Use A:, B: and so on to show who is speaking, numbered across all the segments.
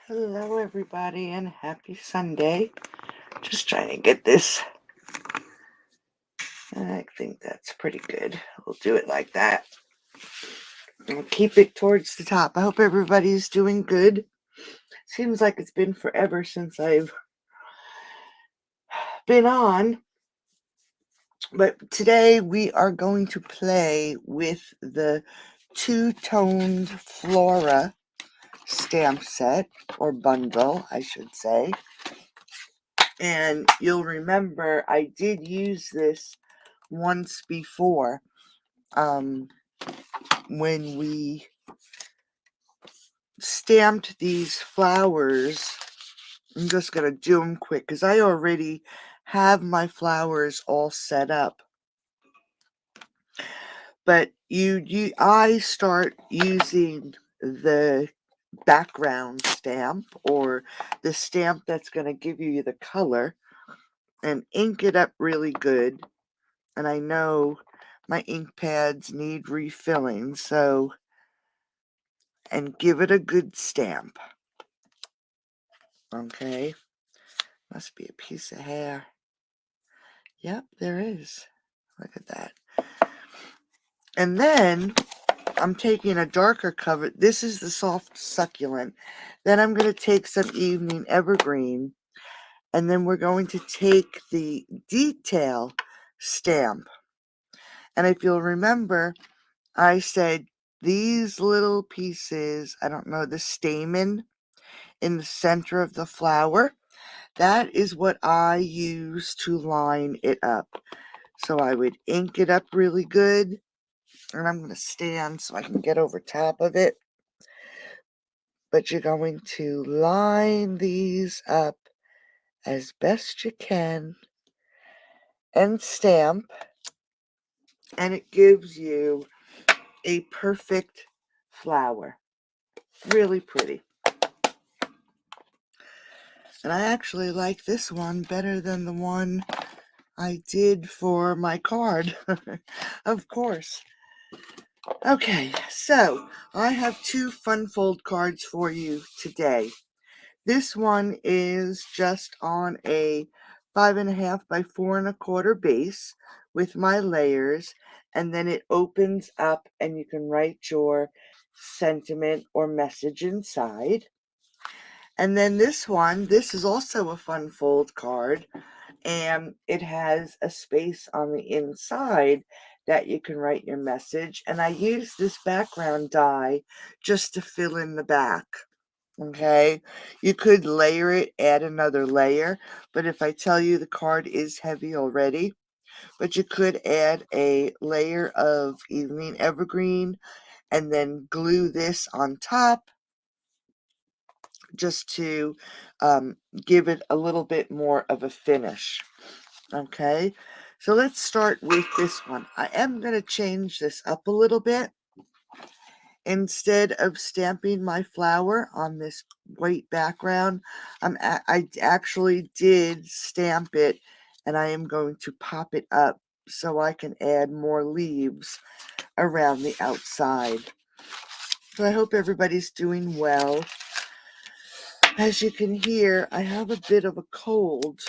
A: Hello, everybody, and happy Sunday. Just trying to get this. I think that's pretty good. We'll do it like that. I'll keep it towards the top. I hope everybody's doing good. Seems like it's been forever since I've been on. But today we are going to play with the two-toned Flora stamp set, or bundle, I should say. And you'll remember I did use this once before when we stamped these flowers. I'm just going to do them quick because I already have my flowers all set up. But I start using the background stamp, or the stamp that's going to give you the color, and ink it up really good. And I know my ink pads need refilling, and give it a good stamp. Okay, must be a piece of hair. Yep, there is. Look at that. And then I'm taking a darker cover. This is the soft succulent. Then I'm going to take some evening evergreen, and then we're going to take the detail stamp. And if you'll remember, I said these little pieces, I don't know, the stamen in the center of the flower, that is what I use to line it up. So I would ink it up really good, and I'm going to stand so I can get over top of it. But you're going to line these up as best you can and stamp, and it gives you a perfect flower. Really pretty. And I actually like this one better than the one I did for my card, of course. Okay, so I have two fun fold cards for you today. This one is just on a 5.5 by 4.25 base with my layers, and then it opens up and you can write your sentiment or message inside. And then this is also a fun fold card, and it has a space on the inside that you can write your message. And I use this background die just to fill in the back. Okay, you could layer it, add another layer, but if I tell you the card is heavy already, but you could add a layer of evening evergreen and then glue this on top just to give it a little bit more of a finish. Okay, so let's start with this one. I am going to change this up a little bit. Instead of stamping my flower on this white background, I actually did stamp it, and I am going to pop it up so I can add more leaves around the outside. So I hope everybody's doing well. As you can hear, I have a bit of a cold.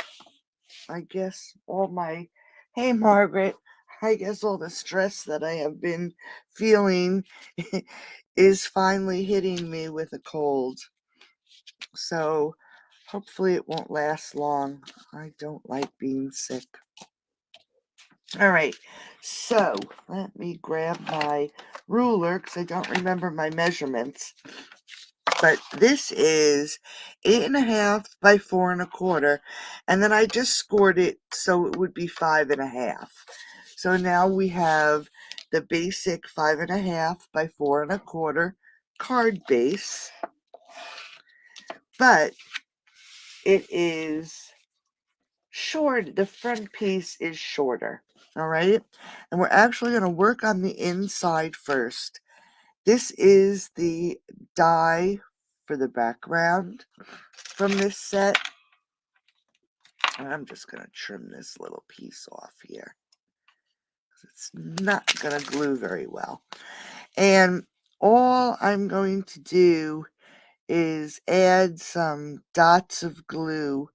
A: I guess hey Margaret, I guess all the stress that I have been feeling is finally hitting me with a cold. So hopefully it won't last long. I don't like being sick. All right, so let me grab my ruler because I don't remember my measurements. But this is 8.5 by 4.25, and then I just scored it so it would be 5.5. So now we have the basic 5.5 by 4.25 card base, but it is short. The front piece is shorter. All right, and we're actually going to work on the inside first. This is the die for the background from this set. And I'm just going to trim this little piece off here. It's not going to glue very well. And all I'm going to do is add some dots of glue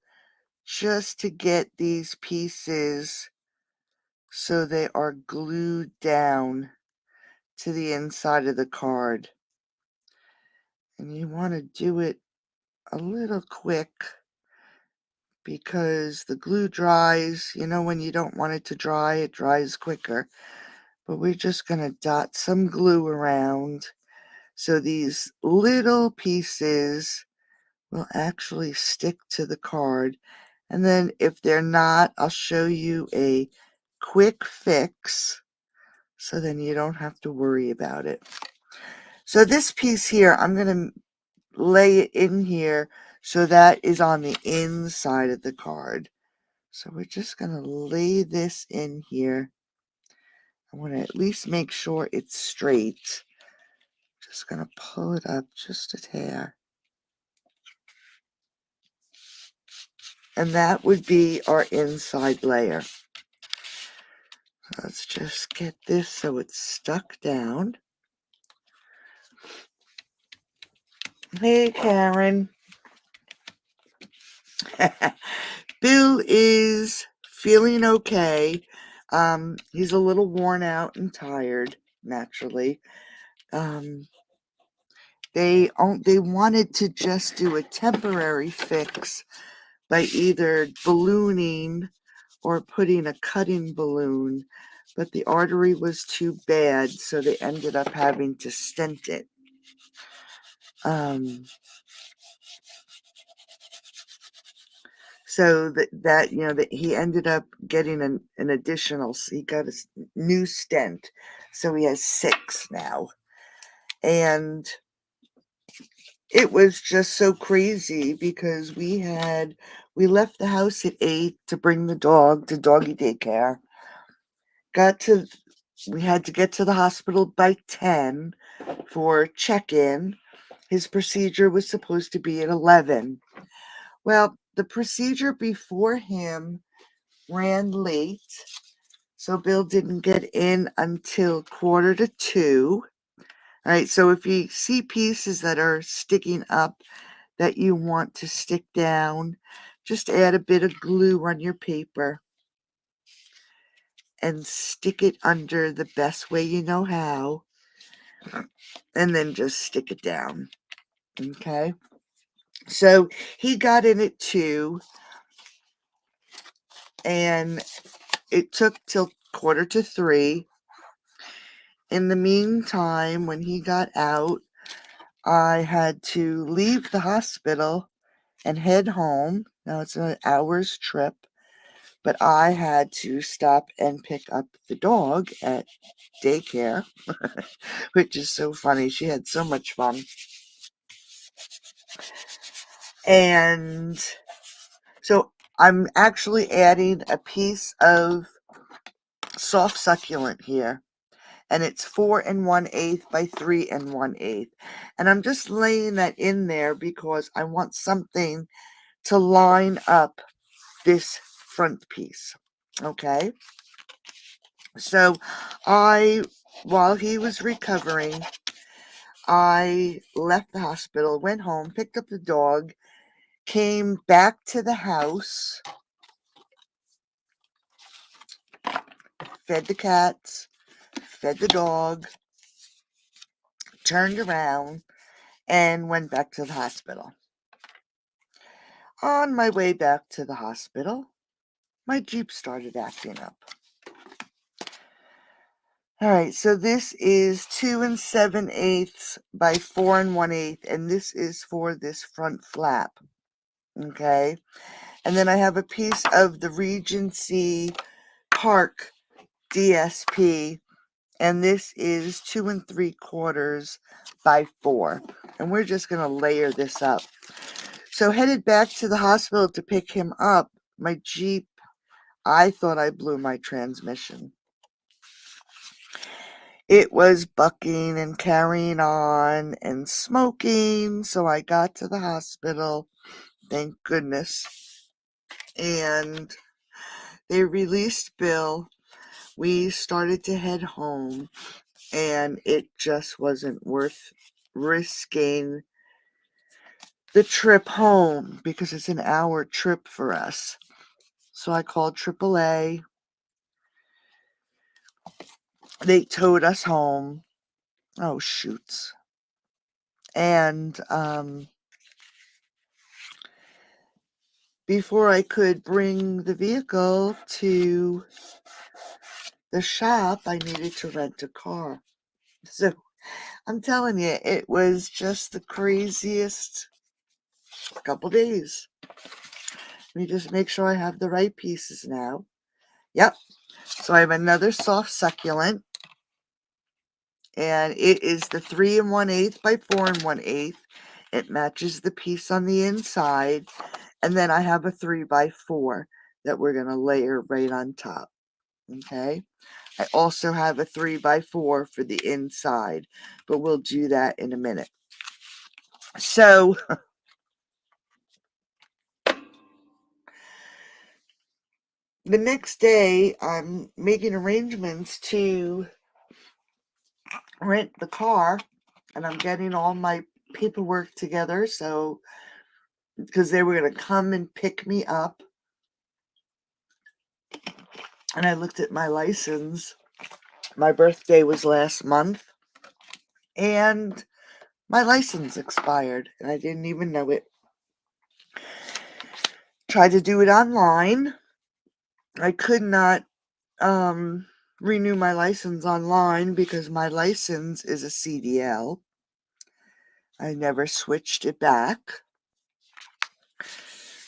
A: just to get these pieces so they are glued down to the inside of the card. And you want to do it a little quick because the glue dries. You know, when you don't want it to dry, it dries quicker. But we're just going to dot some glue around so these little pieces will actually stick to the card. And then if they're not, I'll show you a quick fix so then you don't have to worry about it. So this piece here, I'm going to lay it in here so that is on the inside of the card. So we're just going to lay this in here. I want to at least make sure it's straight. Just going to pull it up just a hair. And that would be our inside layer. Let's just get this so it's stuck down. Hey, Karen. Bill is feeling okay. He's a little worn out and tired, naturally. They wanted to just do a temporary fix by either ballooning or putting a cutting balloon, but the artery was too bad, so they ended up having to stent it. So that he ended up getting an additional, he got a new stent, so he has 6 now. And it was just so crazy because we left the house at 8 to bring the dog to doggy daycare. We had to get to the hospital by 10 for check-in. His procedure was supposed to be at 11. Well, the procedure before him ran late, so Bill didn't get in until 1:45. All right, so if you see pieces that are sticking up that you want to stick down, just add a bit of glue on your paper and stick it under the best way you know how, and then just stick it down. Okay, so he got in at 2, and it took till 2:45. In the meantime, when he got out, I had to leave the hospital and head home. Now it's an hour's trip, but I had to stop and pick up the dog at daycare, which is so funny. She had so much fun. And so I'm actually adding a piece of soft succulent here. And it's 4 1/8 by 3 1/8. And I'm just laying that in there because I want something to line up this front piece. Okay. So while he was recovering, I left the hospital, went home, picked up the dog, came back to the house, fed the cats, fed the dog, turned around, and went back to the hospital. On my way back to the hospital, my Jeep started acting up. All right, so this is 2 7/8 by 4 1/8, and this is for this front flap. Okay, and then I have a piece of the Regency Park DSP, and this is 2 3/4 by 4, and we're just going to layer this up. So headed back to the hospital to pick him up, my Jeep, I thought I blew my transmission. It was bucking and carrying on and smoking, so I got to the hospital, thank goodness, and they released Bill. We started to head home, and it just wasn't worth risking the trip home because it's an hour trip for us. So I called AAA. They towed us home. Oh, shoots. And before I could bring the vehicle to the shop, I needed to rent a car. So I'm telling you, it was just the craziest couple days. Let me just make sure I have the right pieces now. Yep. So I have another soft succulent, and it is the 3 1/8 by 4 1/8. It matches the piece on the inside, and then I have a 3 by 4 that we're going to layer right on top. Okay. I also have a 3 by 4 for the inside, but we'll do that in a minute. So the next day, I'm making arrangements to rent the car, and I'm getting all my paperwork together. So, because they were going to come and pick me up, and I looked at my license. My birthday was last month, and my license expired, and I didn't even know it. Tried to do it online. I could not renew my license online because my license is a CDL. I never switched it back,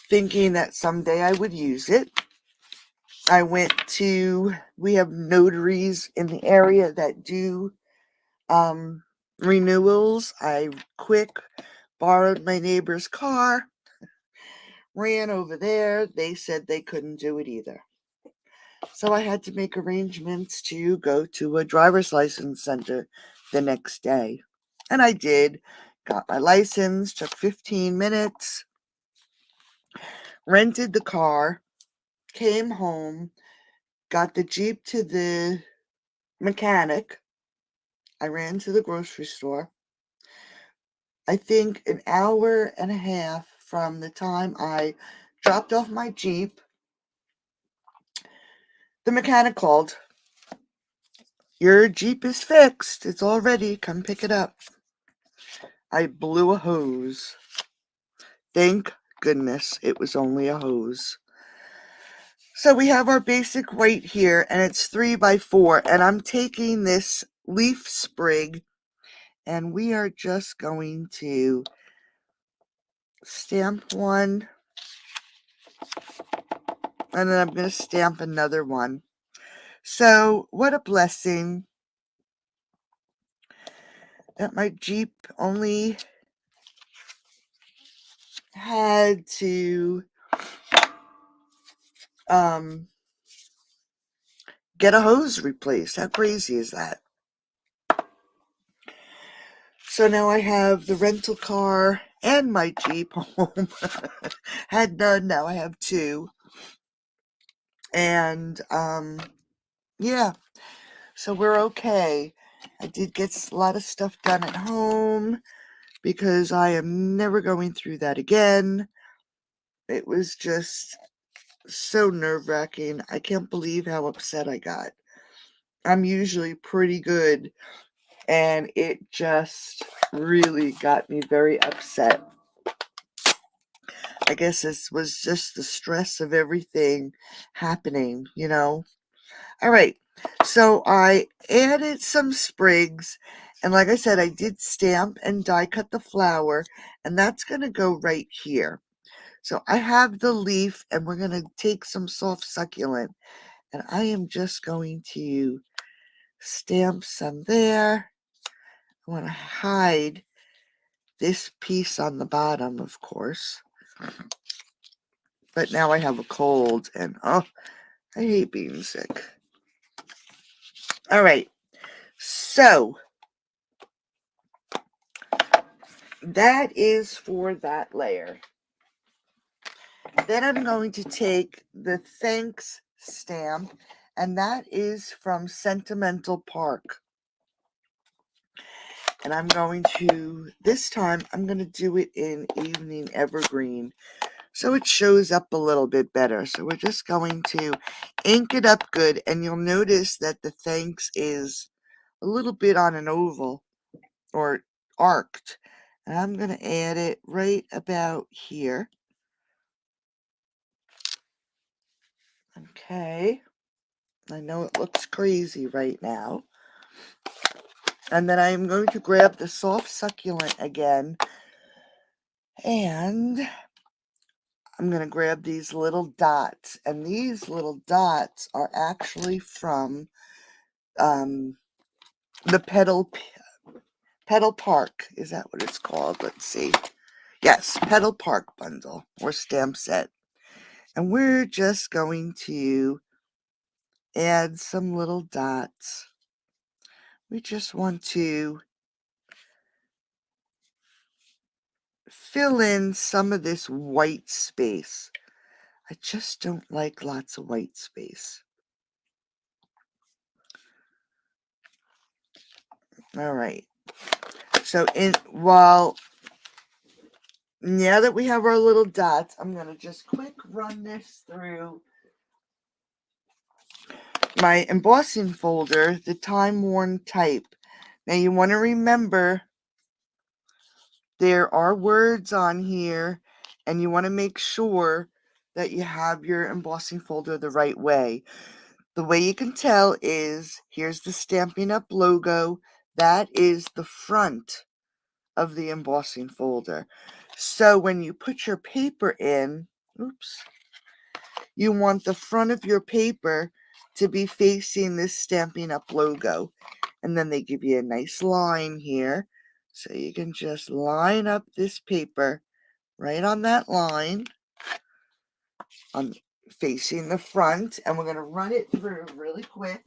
A: thinking that someday I would use it. We have notaries in the area that do renewals. I borrowed my neighbor's car, ran over there. They said they couldn't do it either. So I had to make arrangements to go to a driver's license center the next day. And I did. Got my license, took 15 minutes, rented the car, came home, got the Jeep to the mechanic. I ran to the grocery store. I think an hour and a half from the time I dropped off my Jeep, the mechanic called. Your Jeep is fixed. It's all ready. Come pick it up. I blew a hose. Thank goodness it was only a hose. So we have our basic white here, and it's 3 by 4, and I'm taking this leaf sprig, and we are just going to stamp one, and then I'm going to stamp another one. So what a blessing that my Jeep only had to get a hose replaced. How crazy is that? So now I have the rental car and my Jeep home. Had none, now I have two. And yeah, so we're okay. I did get a lot of stuff done at home because I am never going through that again. It was just so nerve-wracking. I can't believe how upset I got. I'm usually pretty good, and it just really got me very upset. I guess this was just the stress of everything happening, you know. All right, so I added some sprigs, and like I said, I did stamp and die cut the flower, and that's going to go right here. So I have the leaf, and we're going to take some soft succulent, and I am just going to stamp some there. I want to hide this piece on the bottom, of course. But now I have a cold, and oh, I hate being sick. All right, so that is for that layer. Then I'm going to take the thanks stamp, and that is from Sentimental Park. And I'm going to, this time, I'm going to do it in Evening Evergreen, so it shows up a little bit better. So we're just going to ink it up good, and you'll notice that the thanks is a little bit on an oval or arced. And I'm going to add it right about here. Okay. I know it looks crazy right now. And then I'm going to grab the soft succulent again, and I'm going to grab these little dots. And these little dots are actually from the Petal Park. Is that what it's called? Let's see. Yes, Petal Park bundle or stamp set. And we're just going to add some little dots. We just want to fill in some of this white space. I just don't like lots of white space. All right. So now that we have our little dots, I'm going to just quick run this through my embossing folder, the Time Worn type. Now you want to remember there are words on here, and you want to make sure that you have your embossing folder the right way. The way you can tell is, here's the Stampin' Up! Logo. That is the front of the embossing folder. So when you put your paper in, you want the front of your paper to be facing this Stampin' Up! Logo. And then they give you a nice line here. So you can just line up this paper right on that line, facing the front. And we're going to run it through really quick.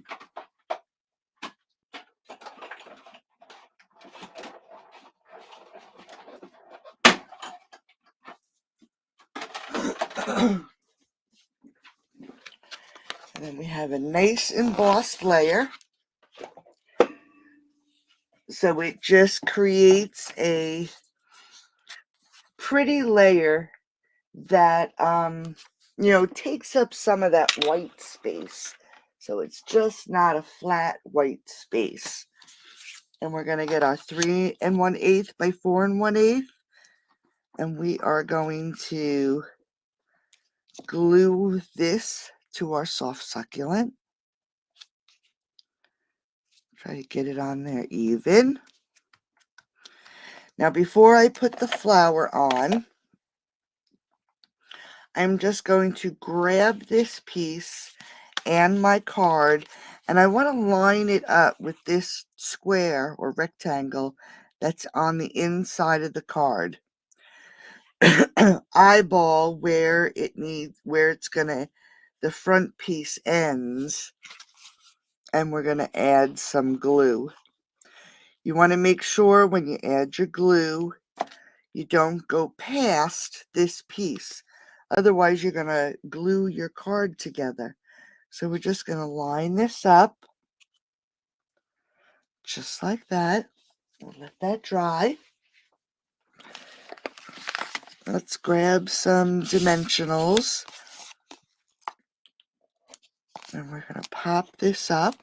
A: And then we have a nice embossed layer. So it just creates a pretty layer that takes up some of that white space. So it's just not a flat white space. And we're going to get our 3 1/8 by 4 1/8, and we are going to glue this to our soft succulent. Try to get it on there even. Now before I put the flower on, I'm just going to grab this piece and my card, and I want to line it up with this square or rectangle that's on the inside of the card. Eyeball where the front piece ends, and we're going to add some glue. You want to make sure when you add your glue, you don't go past this piece. Otherwise, you're going to glue your card together. So we're just going to line this up just like that. We'll let that dry. Let's grab some dimensionals. And we're going to pop this up.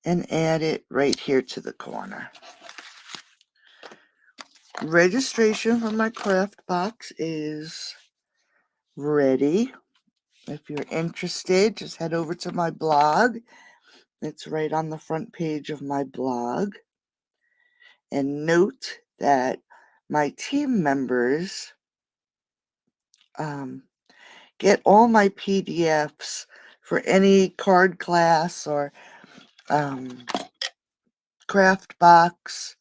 A: And add it right here to the corner. Registration for my craft box is ready. If you're interested, just head over to my blog. It's right on the front page of my blog. And note that my team members get all my PDFs for any card class or craft box.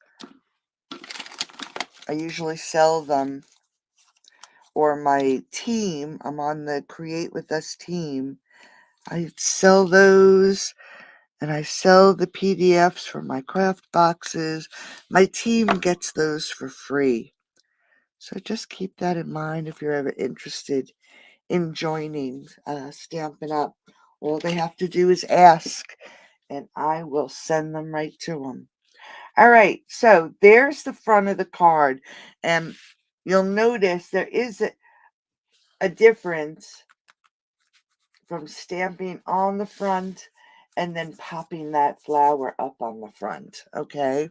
A: I usually sell them. Or my team, I'm on the Create With Us team. I sell those, and I sell the PDFs for my craft boxes. My team gets those for free. So just keep that in mind if you're ever interested in joining Stampin' Up. All they have to do is ask, and I will send them right to them. All right, so there's the front of the card, and you'll notice there is a difference from stamping on the front and then popping that flower up on the front, okay?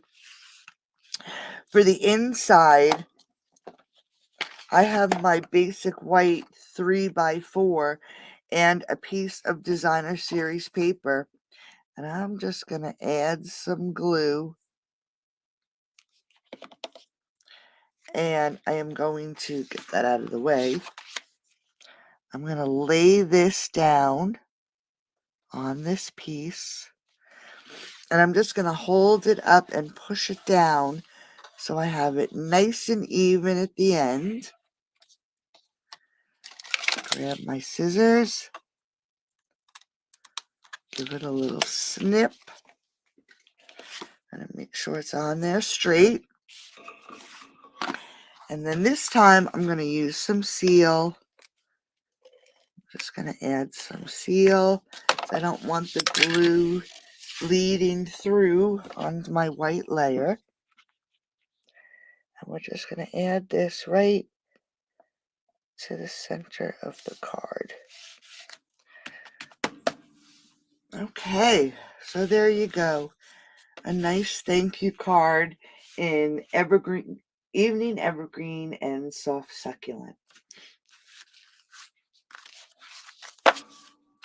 A: For the inside, I have my basic white 3x4 and a piece of designer series paper, and I'm just going to add some glue, and I am going to get that out of the way. I'm going to lay this down on this piece, and I'm just going to hold it up and push it down so I have it nice and even at the end. Grab my scissors, give it a little snip, and make sure it's on there straight. And then this time I'm going to use some seal. I'm just going to add some seal. I don't want the glue bleeding through onto my white layer. And we're just going to add this right to the center of the card. Okay, so there you go. A nice thank you card in Evergreen, Evening Evergreen and Soft Succulent.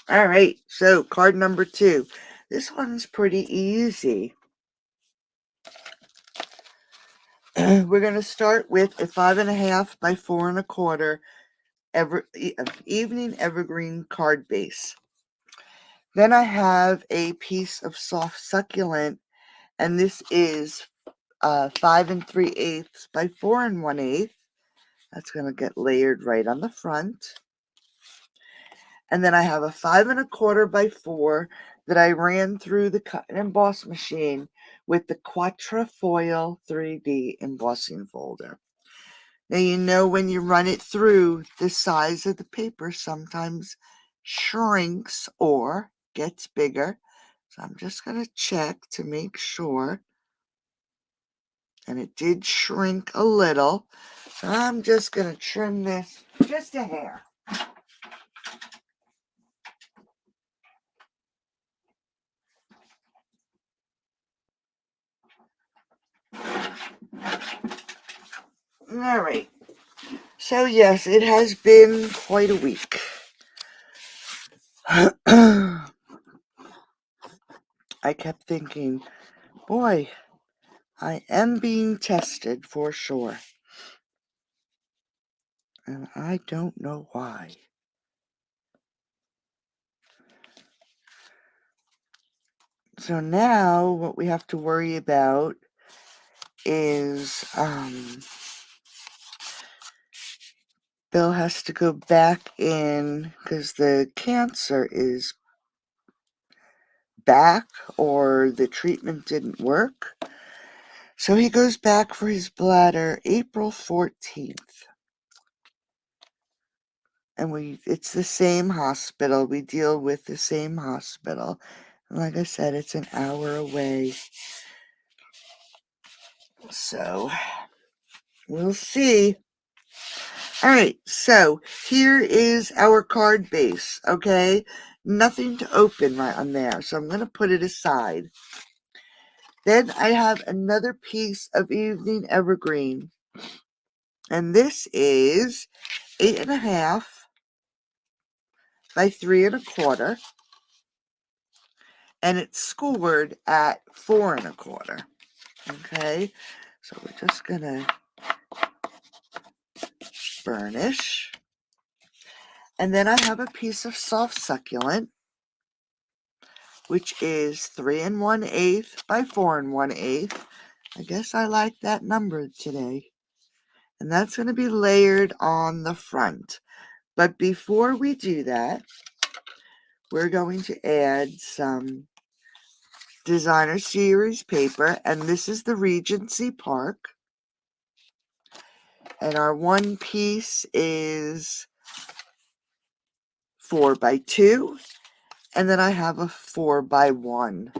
A: All right, so card number 2. This one's pretty easy. We're going to start with a 5.5 by 4.25 Evening Evergreen card base. Then I have a piece of soft succulent, and this is 5 3/8 by 4 1/8. That's going to get layered right on the front. And then I have a 5 1/4 by 4 that I ran through the cut and emboss machine with the Quatrefoil 3D embossing folder. Now, you know, when you run it through, the size of the paper sometimes shrinks or gets bigger. So I'm just going to check to make sure. And it did shrink a little. So I'm just going to trim this just a hair. All right. So yes, it has been quite a week. I kept thinking, boy, I am being tested for sure. And I don't know why. So now what we have to worry about is Bill has to go back in because the cancer is back or the treatment didn't work. So he goes back for his bladder April 14th. And it's the same hospital. We deal with the same hospital. And like I said, it's an hour away. So we'll see. All right, so here is our card base, okay? Nothing to open right on there, so I'm going to put it aside. Then I have another piece of Evening Evergreen, and this is 8.5 by 3 1/4, and it's scored at 4 1/4. Okay, so we're just going to burnish. And then I have a piece of soft succulent, which is 3 1/8 by 4 1/8. I guess I like that number today. And that's going to be layered on the front. But before we do that, we're going to add some designer series paper. And this is the Regency Park. And our one piece is 4x2, and then I have a 4x1.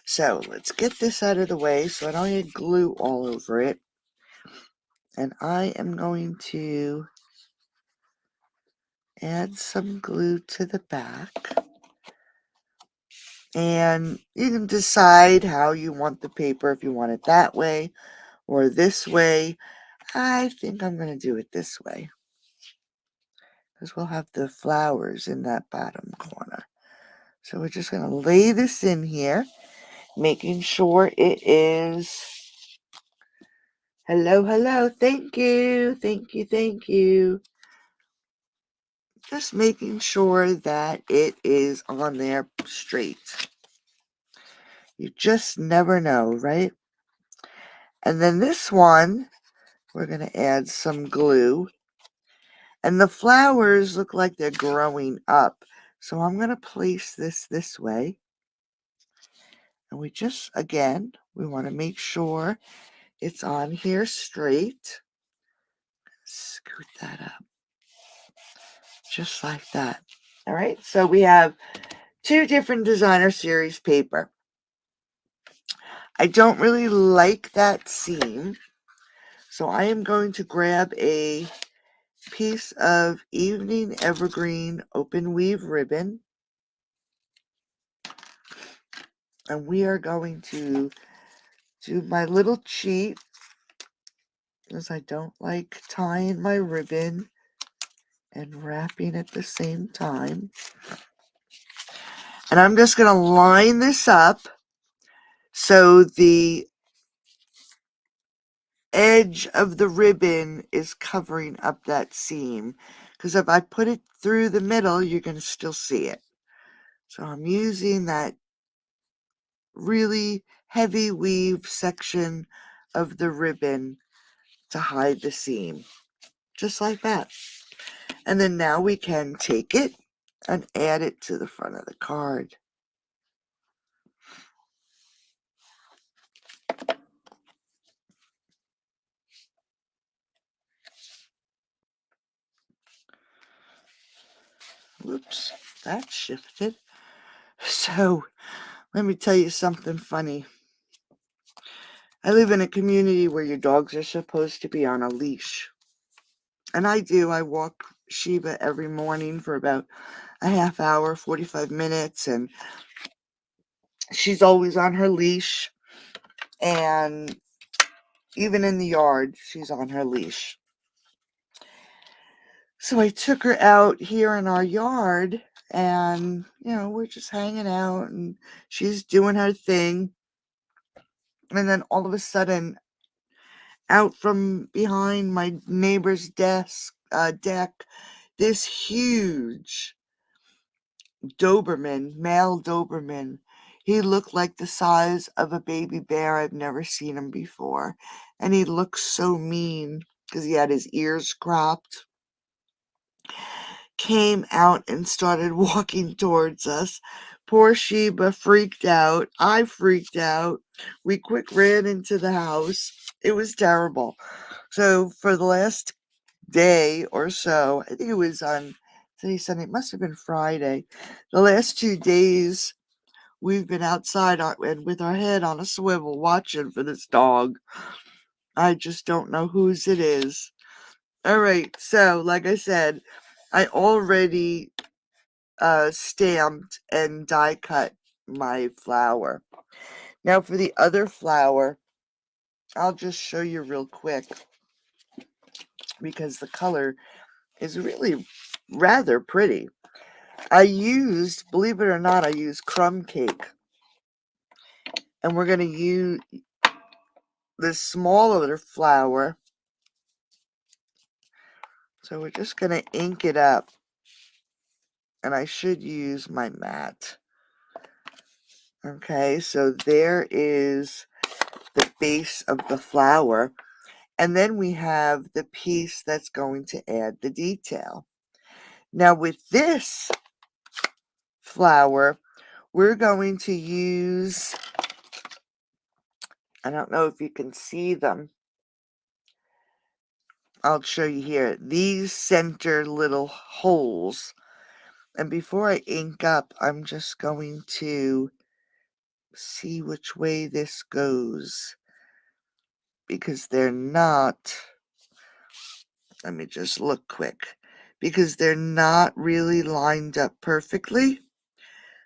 A: So let's get this out of the way so I don't get glue all over it. And I am going to add some glue to the back. And you can decide how you want the paper, if you want it that way or this way. I think I'm going to do it this way, because we'll have the flowers in that bottom corner. So we're just going to lay this in here, making sure it is, hello, hello, thank you, thank you, thank you. Just making sure that it is on there straight. You just never know, right? And then this one, we're going to add some glue. And the flowers look like they're growing up. So I'm going to place this way. And we just, again, we want to make sure it's on here straight. Scoot that up. Just like that. All right. So we have 2 different designer series paper. I don't really like that seam. So I am going to grab a piece of Evening Evergreen open weave ribbon, and we are going to do my little cheat, because I don't like tying my ribbon and wrapping at the same time. And I'm just going to line this up so the edge of the ribbon is covering up that seam, because if I put it through the middle, you're going to still see it. So I'm using that really heavy weave section of the ribbon to hide the seam, just like that. And then now we can take it and add it to the front of the card. Whoops, that shifted. So let me tell you something funny. I live in a community where your dogs are supposed to be on a leash. And I do. I walk Sheba every morning for about a half hour, 45 minutes, and she's always on her leash. And even in the yard, she's on her leash. So I took her out here in our yard, and, we're just hanging out, and she's doing her thing. And then all of a sudden, out from behind my neighbor's deck, this huge Doberman, male Doberman. He looked like the size of a baby bear. I've never seen him before. And he looked so mean because he had his ears cropped. Came out and started walking towards us. Poor Sheba freaked out. I freaked out. We quick ran into the house. It was terrible. So for the last day or so, I think it was on today's Sunday, it must have been Friday. The last 2 days, we've been outside and with our head on a swivel watching for this dog. I just don't know whose it is. All right, so like I said, I already stamped and die cut my flower. Now for the other flower, I'll just show you real quick, because the color is really rather pretty. I used, believe it or not, I used crumb cake. And we're going to use this smaller flower. So we're just going to ink it up. And I should use my mat. Okay, so there is the base of the flower. And then we have the piece that's going to add the detail. Now with this flower, we're going to use, I don't know if you can see them, I'll show you here. These center little holes. And before I ink up, I'm just going to see which way this goes. Because they're not, let me just look quick. Because they're not really lined up perfectly.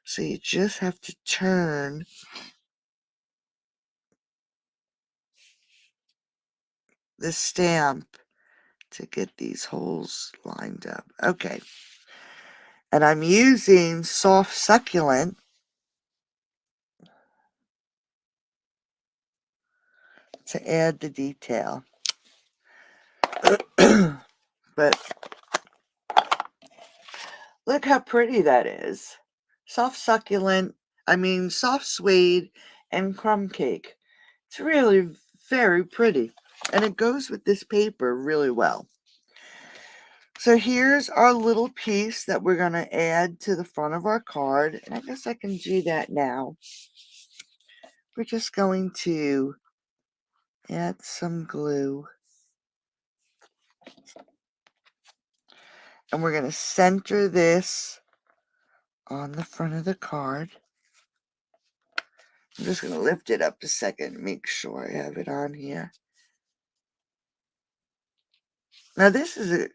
A: So you just have to turn the stamp to get these holes lined up. Okay. And I'm using soft succulent to add the detail. But look how pretty that is. Soft suede and crumb cake. It's really very pretty. And it goes with this paper really well. So here's our little piece that we're going to add to the front of our card. And I guess I can do that now. We're just going to add some glue. And we're going to center this on the front of the card. I'm just going to lift it up a second, make sure I have it on here. Now this is a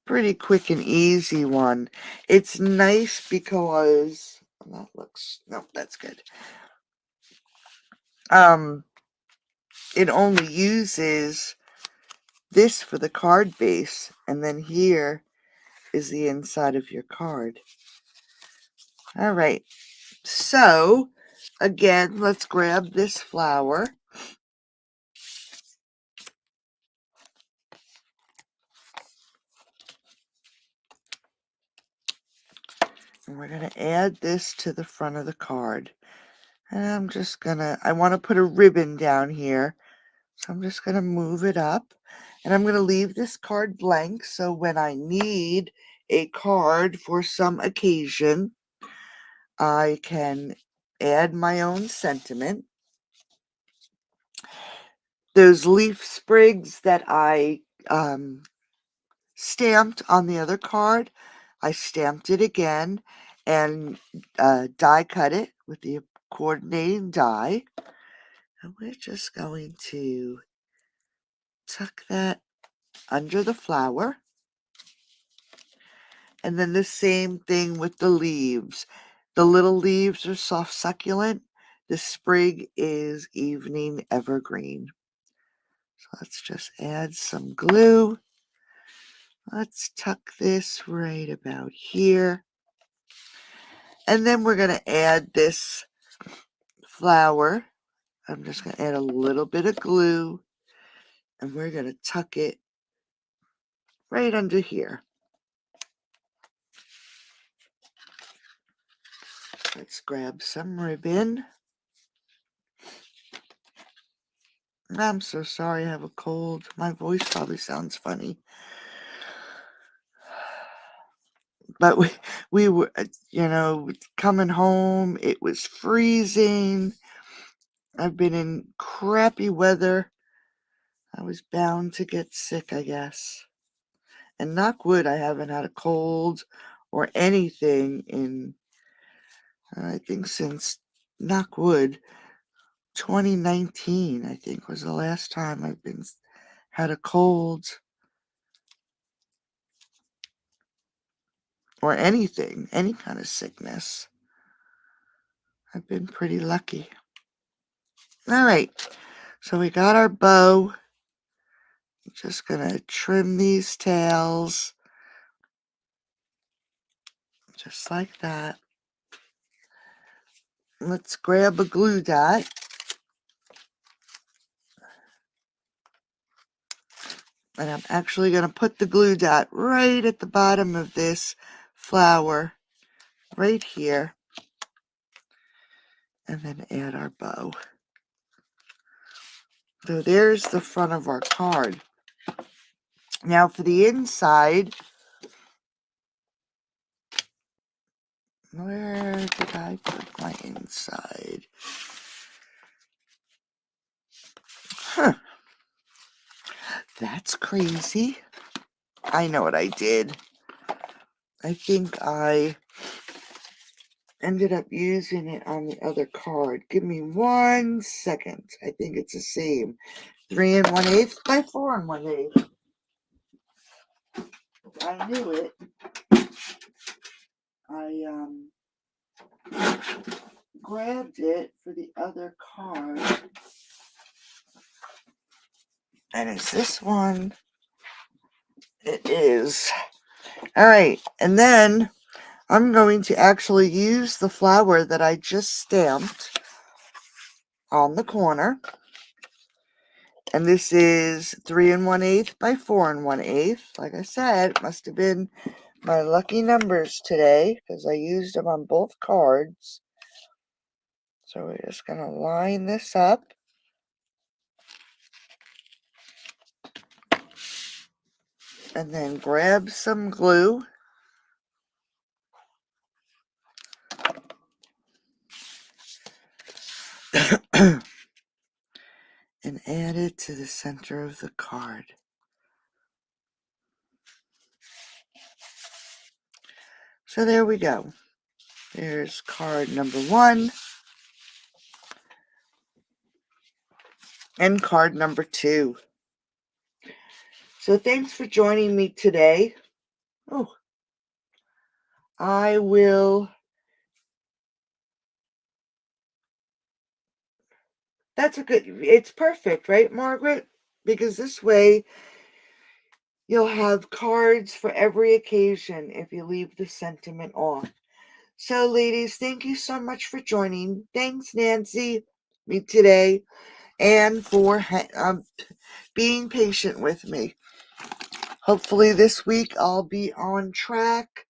A: pretty quick and easy one. It's nice because that looks, no, that's good. It only uses this for the card base, and then here is the inside of your card. All right, so again, let's grab this flower. And we're going to add this to the front of the card. And I'm just going to, I want to put a ribbon down here. So I'm just going to move it up. And I'm going to leave this card blank so when I need a card for some occasion, I can add my own sentiment. Those leaf sprigs that I stamped on the other card, I stamped it again and die cut it with the coordinating die. And we're just going to tuck that under the flower. And then the same thing with the leaves. The little leaves are soft succulent. The sprig is evening evergreen. So let's just add some glue. Let's tuck this right about here. And then we're going to add this flower. I'm just going to add a little bit of glue. And we're going to tuck it right under here. Let's grab some ribbon. I'm so sorry I have a cold. My voice probably sounds funny. But we were, coming home. It was freezing. I've been in crappy weather. I was bound to get sick, I guess. And knock wood, I haven't had a cold or anything in, I think since, knock wood, 2019, I think, was the last time I've had a cold or anything, any kind of sickness. I've been pretty lucky. All right, so we got our bow. I'm just gonna trim these tails just like that. Let's grab a glue dot. And I'm actually going to put the glue dot right at the bottom of this flower, right here. And then add our bow. So there's the front of our card. Now for the inside, where did I put my inside? That's crazy. I know what I did. I think I ended up using it on the other card. Give me 1 second. I think it's the same. 3 1/8 by 4 1/8. I knew it. I grabbed it for the other card. And it's this one. It is. All right. And then I'm going to actually use the flower that I just stamped on the corner. And this is 3 1/8 by 4 1/8. Like I said, it must have been my lucky numbers today because I used them on both cards. So we're just going to line this up. And then grab some glue. And add it to the center of the card. So there we go. There's card number 1 and card number 2. So thanks for joining me today. Oh, I will. That's a good. It's perfect, right, Margaret? Because this way you'll have cards for every occasion if you leave the sentiment off. So, ladies, thank you so much for joining. Thanks, Nancy, me today, and for being patient with me. Hopefully this week I'll be on track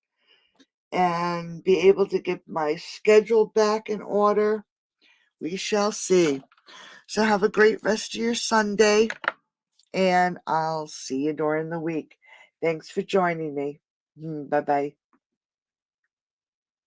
A: and be able to get my schedule back in order. We shall see. So have a great rest of your Sunday, and I'll see you during the week. Thanks for joining me. Bye-bye.